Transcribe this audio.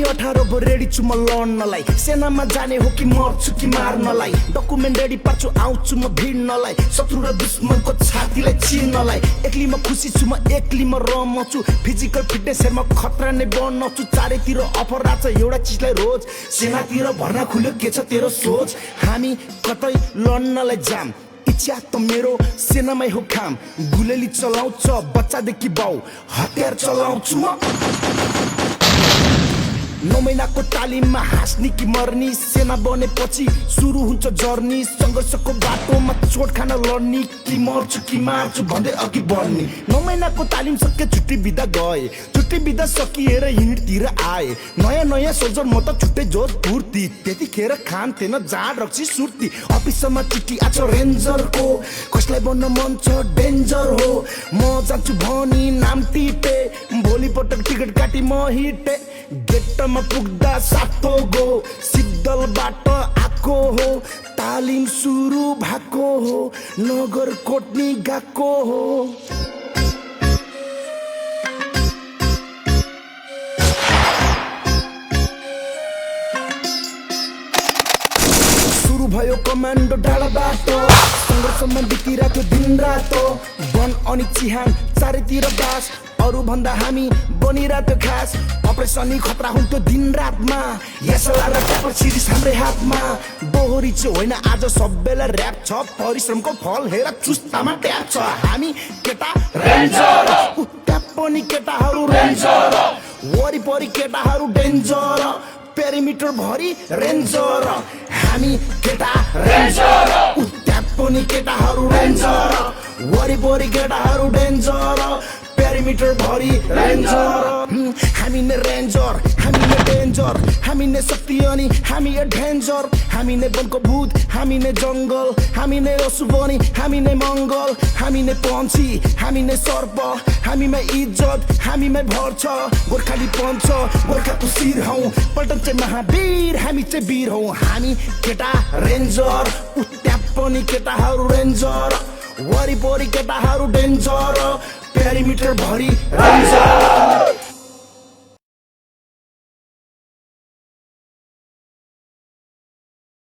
18 भो रेडी छु म लड्नलाई सेनामा जाने हो कि मर्छु कि मार्नलाई डकुमेन्ट रेडी पार्छु आउँछु म भिड्नलाई शत्रु र दुश्मनको छातीलाई चिर्नलाई एक्ली म खुसी छु म एक्ली म रमछु फिजिकल फिटनेस हेरमा खतरा नै बन्नछु चारैतिर अफर राछ एउटा चिजलाई रोज सेनातिर भर्ना खुल्यो के छ तेरो सोच हामी कतै लड्नलाई जाम इच्छा त मेरो सेनामै हो काम गुलेली चलाउँछ बच्चादेखि बाउ हतियार चलाउँछु म 9 महिनाको तालिममा हाँस्ने कि मर्नी सेना बनेपछि सुरु हुन्छ जर्नी संघर्षको बाटोमा चोट खान लड्ने कि मर्छु कि मार्छु भन्दै अघि बढ्ने 9 महिनाको तालिम सके छुट्टी बिदा गए छुट्टी बिदा सकिएर युनिटतिर आए नयाँ नयाँ सोल्जर म त छुट्टै जोस फुर्ती त्यतिखेर खान थिएन जाँड रक्सी सुर्ती अफिसमा चिठी आछ रेन्जरको कसलाई बन्न मन छ डेन्जर हो म जान्छु भनी नाम टिपे भोलिपटक टिकट काटी म हिटे गेटमा पुग्दा सातो गो सिद्धलबाट आको हो तालिम सुरु भएको हो नगर कोट्नी गएको हो सुरु भयो कमान्डो डाँडाबाट सङ्घर्षमा बितिरहेको दिन रातो वन अनि चिहान चारैतिर बास अरु भन्दा हामी बनिरहेको खास अपरेसनी खतरा हुन्थ्यो दिन रातमा यसला र ट्यापर सिरिज हाम्रै हातमा दोहोरी चाहिँ होइन आज सबैलाई ऱ्याप छ परिश्रमको फल हेर चुस्तामा ट्याप छ हामी केटा रेन्जर ट्याप पनि केटाहरू रेन्जर वरिपरि केटाहरू डेन्जर पेरिमिटर भरि रेन्जर हामी केटा रेन्जर ट्याप पनि केटाहरू रेन्जर वरिपरि केटाहरू डेन्जर पेरिमिटर भरि रेन्जर हामी नै रेन्जर हामी नै डेन्जर हामी नै शक्ति अनि हामी डेन्जर हामी नै वनको भूत हामी नै जङ्गल हामी नै असुबनी हामी नै मङ्गल हामी नै पन्छी हामी नै सर्प हामीमा इज्जत हामीमै भर छ गोर्खाली पञ्च गोर्खाको शिर हौ पल्टन चाहिँ महावीर हामी चाहिँ वीर हौ हामी केटा रेन्जर ट्याप पनि केटाहरू रेन्जर वरिपरि केटाहरू डेन्जर पेरिमिटर भरि रेन्जर